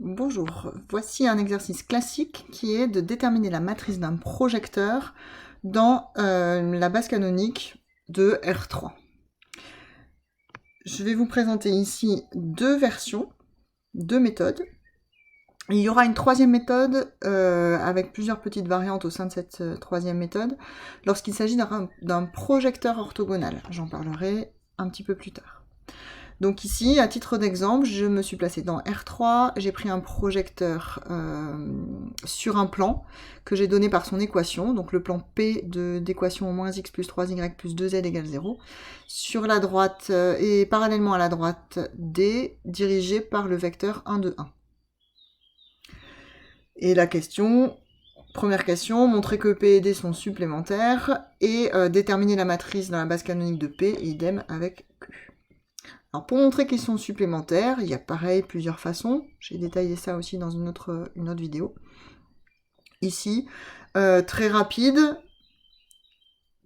Bonjour, voici un exercice classique qui est de déterminer la matrice d'un projecteur dans la base canonique de R3. Je vais vous présenter ici deux versions, deux méthodes. Il y aura une troisième méthode avec plusieurs petites variantes au sein de cette troisième méthode lorsqu'il s'agit d'un projecteur orthogonal. J'en parlerai un petit peu plus tard. Donc ici, à titre d'exemple, je me suis placée dans R3, j'ai pris un projecteur sur un plan que j'ai donné par son équation, donc le plan P d'équation moins x plus 3y plus 2z égale 0, sur la droite et parallèlement à la droite D, dirigé par le vecteur 1, 2, 1. Et la question, première question, montrer que P et D sont supplémentaires et déterminer la matrice dans la base canonique de P, et idem avec Q. Alors pour montrer qu'ils sont supplémentaires, il y a pareil plusieurs façons, j'ai détaillé ça aussi dans une autre vidéo. Ici, très rapide,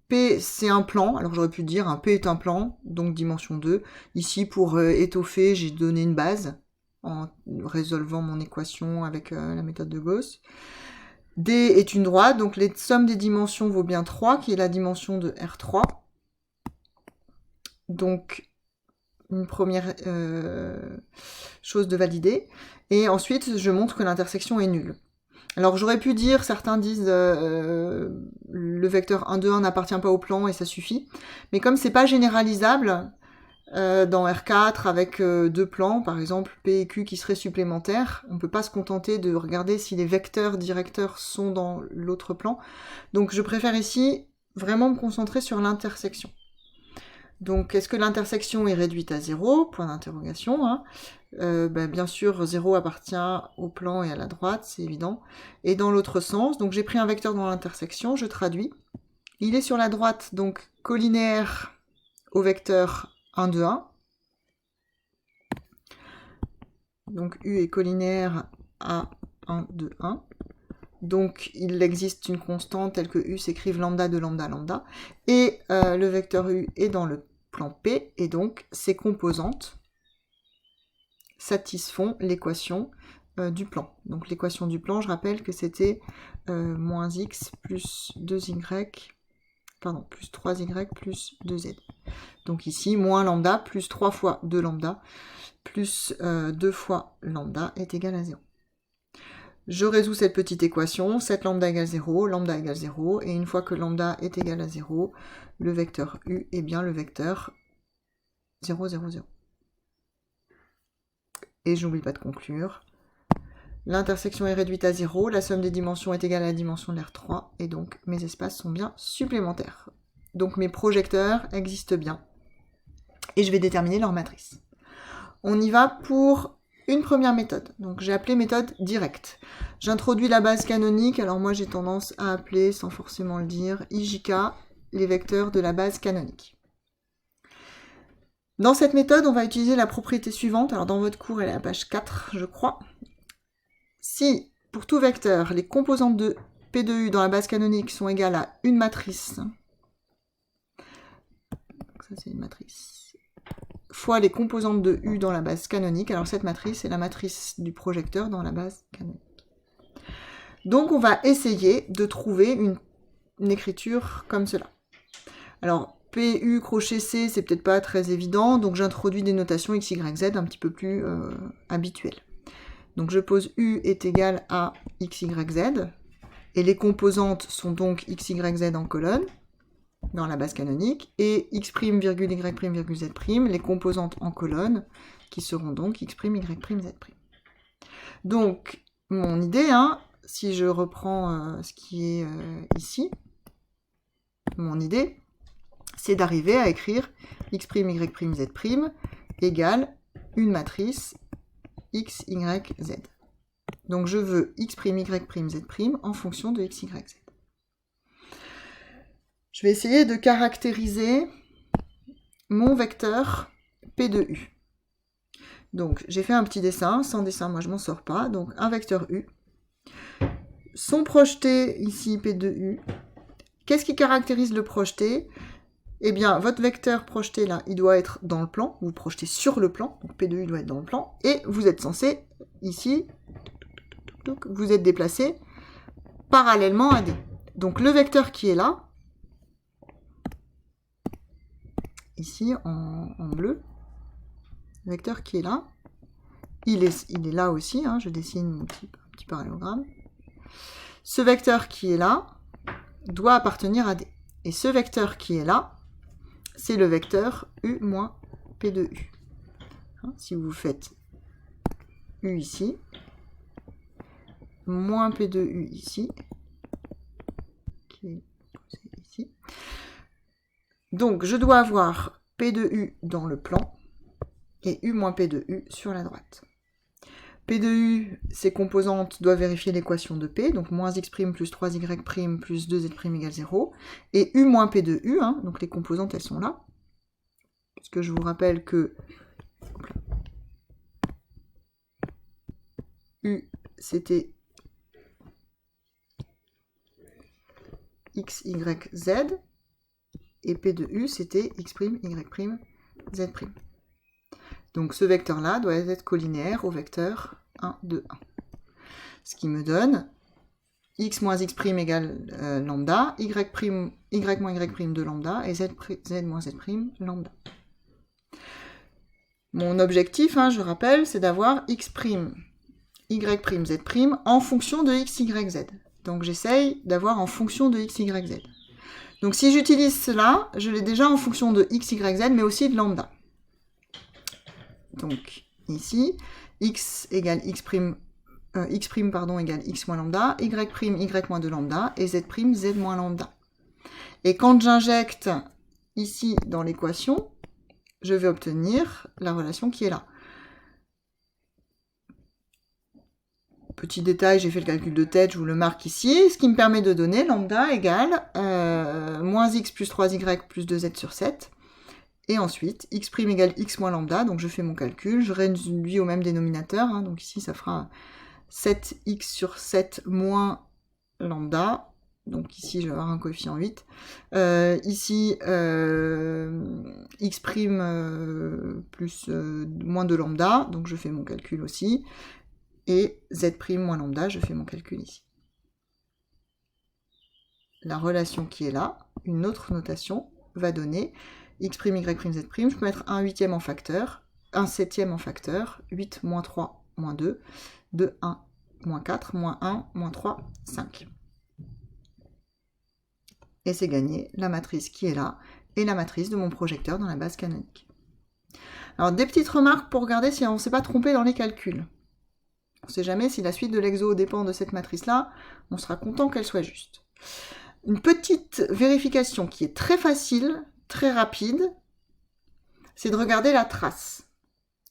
P c'est un plan, alors j'aurais pu dire P est un plan, donc dimension 2. Ici pour étoffer, j'ai donné une base en résolvant mon équation avec la méthode de Gauss. D est une droite, donc les sommes des dimensions vaut bien 3, qui est la dimension de R3. Donc une première chose de valider. Et ensuite, je montre que l'intersection est nulle. Alors j'aurais pu dire, certains disent le vecteur 1, 2, 1 n'appartient pas au plan et ça suffit. Mais comme c'est pas généralisable, dans R4 avec deux plans, par exemple P et Q qui seraient supplémentaires, on peut pas se contenter de regarder si les vecteurs directeurs sont dans l'autre plan. Donc je préfère ici vraiment me concentrer sur l'intersection. Donc, est-ce que l'intersection est réduite à 0? Point d'interrogation. Hein. Bien sûr, 0 appartient au plan et à la droite, c'est évident. Et dans l'autre sens, donc j'ai pris un vecteur dans l'intersection, je traduis. Il est sur la droite, donc collinéaire au vecteur 1, 2, 1. Donc U est collinéaire à 1, 2, 1. Donc, il existe une constante telle que U s'écrive lambda de lambda lambda. Et le vecteur U est dans le plan P, et donc ses composantes satisfont l'équation du plan. Donc l'équation du plan, je rappelle que c'était moins x plus 2y, pardon, plus 3y plus 2z. Donc ici, moins lambda plus 3 fois 2 lambda plus 2 fois lambda est égal à 0. Je résous cette petite équation, 7 lambda égale 0, lambda égale 0, et une fois que lambda est égal à 0, le vecteur U est bien le vecteur 0, 0, 0. Et je n'oublie pas de conclure. L'intersection est réduite à 0, la somme des dimensions est égale à la dimension de R3, et donc mes espaces sont bien supplémentaires. Donc mes projecteurs existent bien. Et je vais déterminer leur matrice. On y va pour une première méthode, donc j'ai appelé méthode directe. J'introduis la base canonique, alors moi j'ai tendance à appeler, sans forcément le dire, IJK, les vecteurs de la base canonique. Dans cette méthode, on va utiliser la propriété suivante, alors dans votre cours elle est à la page 4, je crois. Si, pour tout vecteur, les composantes de P de U dans la base canonique sont égales à une matrice, donc ça c'est une matrice, fois les composantes de U dans la base canonique. Alors cette matrice est la matrice du projecteur dans la base canonique. Donc on va essayer de trouver une écriture comme cela. Alors PU crochet C, c'est peut-être pas très évident, donc j'introduis des notations X, Y, Z un petit peu plus habituelles. Donc je pose U est égal à X, Y, Z, et les composantes sont donc X, Y, Z en colonne, dans la base canonique, et x', y', z', les composantes en colonne, qui seront donc x', y', z'. Donc, mon idée, hein, si je reprends ce qui est ici, mon idée, c'est d'arriver à écrire x', y', z' égale une matrice x, y, z. Donc je veux x', y', z' en fonction de x, y, z. Je vais essayer de caractériser mon vecteur P de U. Donc, j'ai fait un petit dessin. Sans dessin, moi, je m'en sors pas. Donc, un vecteur U. Son projeté, ici, P de U. Qu'est-ce qui caractérise le projeté? Eh bien, votre vecteur projeté, là, il doit être dans le plan. Vous projetez sur le plan. Donc, P de U doit être dans le plan. Et vous êtes censé, ici, vous êtes déplacé parallèlement à D. Donc le vecteur qui est là, ici en bleu, le vecteur qui est là, il est là aussi, hein, je dessine mon petit parallélogramme. Ce vecteur qui est là doit appartenir à D. Et ce vecteur qui est là, c'est le vecteur U moins P de U. Hein, si vous faites U ici, moins P de U ici, qui est ici. Donc je dois avoir P de U dans le plan et U moins P de U sur la droite. P de U, ses composantes doivent vérifier l'équation de P, donc moins x' plus 3y' plus 2z' égale 0, et U moins P de U, hein, donc les composantes elles sont là, puisque je vous rappelle que U c'était x, y, z, et P de U c'était x', y', z'. Donc ce vecteur-là doit être collinéaire au vecteur 1, 2, 1. Ce qui me donne x moins x' égale lambda, y moins y' de lambda, et z moins z' lambda. Mon objectif, hein, je rappelle, c'est d'avoir x', y', z' en fonction de x, y, z. Donc j'essaye d'avoir en fonction de x, y, z. Donc si j'utilise cela, je l'ai déjà en fonction de x, y, z, mais aussi de lambda. Donc ici, x égale x', égale x moins lambda, y', y moins 2 lambda, et z', z moins lambda. Et quand j'injecte ici dans l'équation, je vais obtenir la relation qui est là. Petit détail, j'ai fait le calcul de tête, je vous le marque ici, ce qui me permet de donner lambda égale moins x plus 3y plus 2z sur 7. Et ensuite, x' égale x moins lambda, donc je fais mon calcul, je réduis au même dénominateur, hein, donc ici ça fera 7x sur 7 moins lambda, donc ici je vais avoir un coefficient 8. Ici, x' plus moins de lambda, donc je fais mon calcul aussi. Et z' moins lambda, je fais mon calcul ici. La relation qui est là, une autre notation, va donner x', y', z', je peux mettre 1/8 en facteur, 1/7 en facteur, 8 moins 3 moins 2, 2, 1, moins 4, moins 1, moins 3, 5. Et c'est gagné, la matrice qui est là, et la matrice de mon projecteur dans la base canonique. Alors des petites remarques pour regarder si on ne s'est pas trompé dans les calculs. On ne sait jamais si la suite de l'exo dépend de cette matrice-là, on sera content qu'elle soit juste. Une petite vérification qui est très facile, très rapide, c'est de regarder la trace.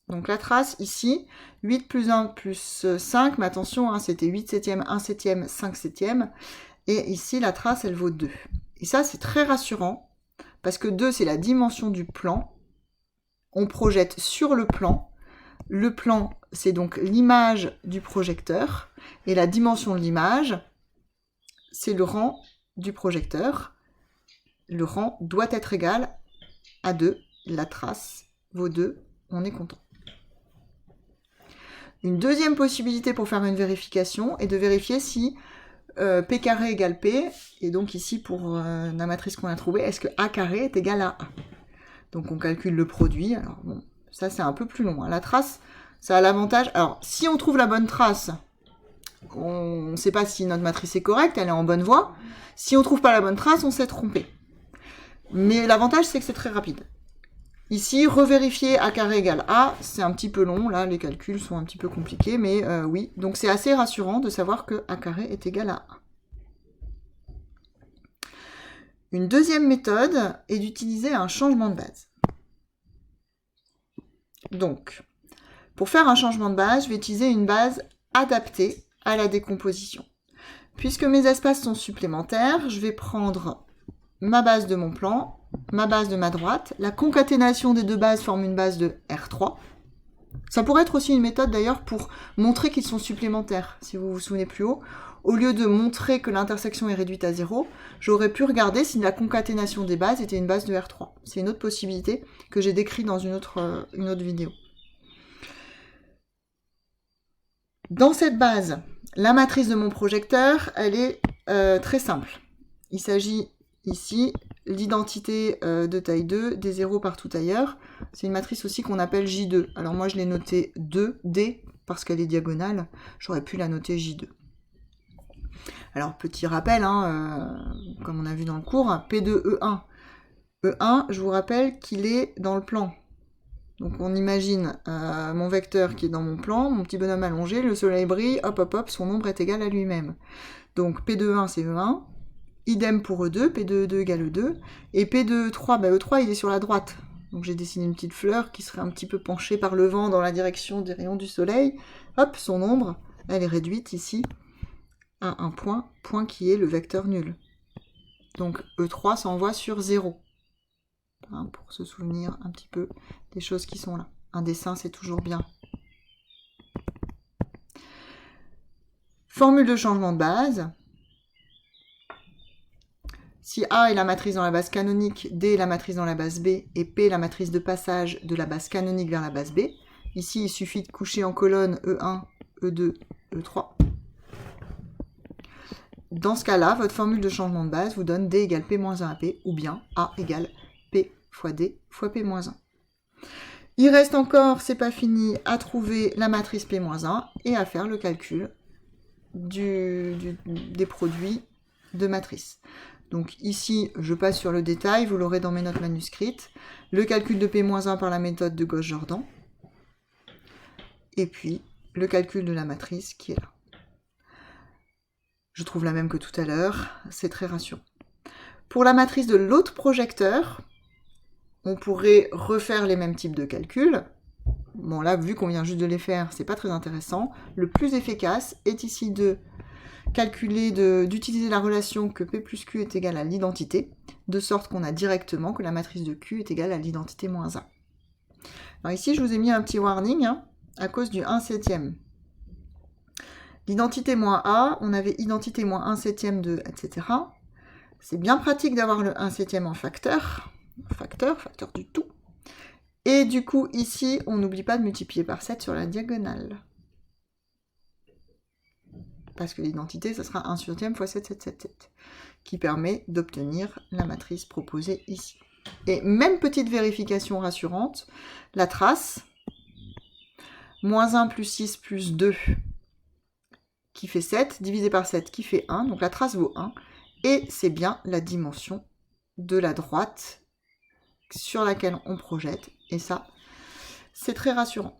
Donc la trace ici, 8 plus 1 plus 5, mais attention, hein, c'était 8/7, 1/7, 5/7, et ici la trace elle vaut 2. Et ça c'est très rassurant, parce que 2 c'est la dimension du plan, on projette sur le plan c'est donc l'image du projecteur, et la dimension de l'image, c'est le rang du projecteur. Le rang doit être égal à 2, la trace vaut 2, on est content. Une deuxième possibilité pour faire une vérification est de vérifier si P carré égale P, et donc ici pour la matrice qu'on a trouvée, est-ce que A carré est égal à A. Donc on calcule le produit, alors bon, ça c'est un peu plus long, hein. La trace, ça a l'avantage, alors si on trouve la bonne trace, on ne sait pas si notre matrice est correcte, elle est en bonne voie. Si on ne trouve pas la bonne trace, on s'est trompé. Mais l'avantage, c'est que c'est très rapide. Ici, revérifier A carré égale A, c'est un petit peu long, là les calculs sont un petit peu compliqués, mais oui. Donc c'est assez rassurant de savoir que A carré est égal à A. Une deuxième méthode est d'utiliser un changement de base. Donc, pour faire un changement de base, je vais utiliser une base adaptée à la décomposition. Puisque mes espaces sont supplémentaires, je vais prendre ma base de mon plan, ma base de ma droite. La concaténation des deux bases forme une base de R3. Ça pourrait être aussi une méthode d'ailleurs pour montrer qu'ils sont supplémentaires, si vous vous souvenez plus haut. Au lieu de montrer que l'intersection est réduite à 0, j'aurais pu regarder si la concaténation des bases était une base de R3. C'est une autre possibilité que j'ai décrite dans une autre vidéo. Dans cette base, La matrice de mon projecteur, elle est très simple. Il s'agit ici l'identité de taille 2, des zéros partout ailleurs. C'est une matrice aussi qu'on appelle J2. Alors moi je l'ai notée 2D parce qu'elle est diagonale. J'aurais pu la noter J2. Alors petit rappel, comme on a vu dans le cours, P2E1. E1, je vous rappelle qu'il est dans le plan. Donc on imagine mon vecteur qui est dans mon plan, mon petit bonhomme allongé, le soleil brille, hop hop hop, son ombre est égale à lui-même. Donc P2E1 c'est E1, idem pour E2, P2E2 égale E2, et P2E3, E3 il est sur la droite. Donc j'ai dessiné une petite fleur qui serait un petit peu penchée par le vent dans la direction des rayons du soleil. Hop, son ombre, elle est réduite ici à un point qui est le vecteur nul. Donc E3 s'envoie sur 0. Pour se souvenir un petit peu des choses qui sont là. Un dessin, c'est toujours bien. Formule de changement de base. Si A est la matrice dans la base canonique, D est la matrice dans la base B, et P est la matrice de passage de la base canonique vers la base B, ici, il suffit de coucher en colonne E1, E2, E3. Dans ce cas-là, votre formule de changement de base vous donne D égale P moins 1 à P, ou bien A égale P fois D fois P moins 1. Il reste encore, c'est pas fini, à trouver la matrice P moins 1 et à faire le calcul des produits de matrices. Donc ici, je passe sur le détail, vous l'aurez dans mes notes manuscrites. Le calcul de P moins 1 par la méthode de Gauss-Jordan. Et puis, le calcul de la matrice qui est là. Je trouve la même que tout à l'heure, c'est très rassurant. Pour la matrice de l'autre projecteur, on pourrait refaire les mêmes types de calculs. Bon là, vu qu'on vient juste de les faire, c'est pas très intéressant. Le plus efficace est ici de calculer, d'utiliser la relation que P plus Q est égal à l'identité, de sorte qu'on a directement que la matrice de Q est égale à l'identité moins 1. Alors ici, je vous ai mis un petit warning à cause du 1/7. L'identité moins A, on avait identité moins 1/7 de, etc. C'est bien pratique d'avoir le 1/7 en facteur du tout. Et du coup, ici, on n'oublie pas de multiplier par 7 sur la diagonale. Parce que l'identité, ça sera 1/7 fois 7, 7, 7, 7, qui permet d'obtenir la matrice proposée ici. Et même petite vérification rassurante, la trace, moins 1 plus 6 plus 2, qui fait 7, divisé par 7, qui fait 1, donc la trace vaut 1, et c'est bien la dimension de la droite sur laquelle on projette, et ça, c'est très rassurant.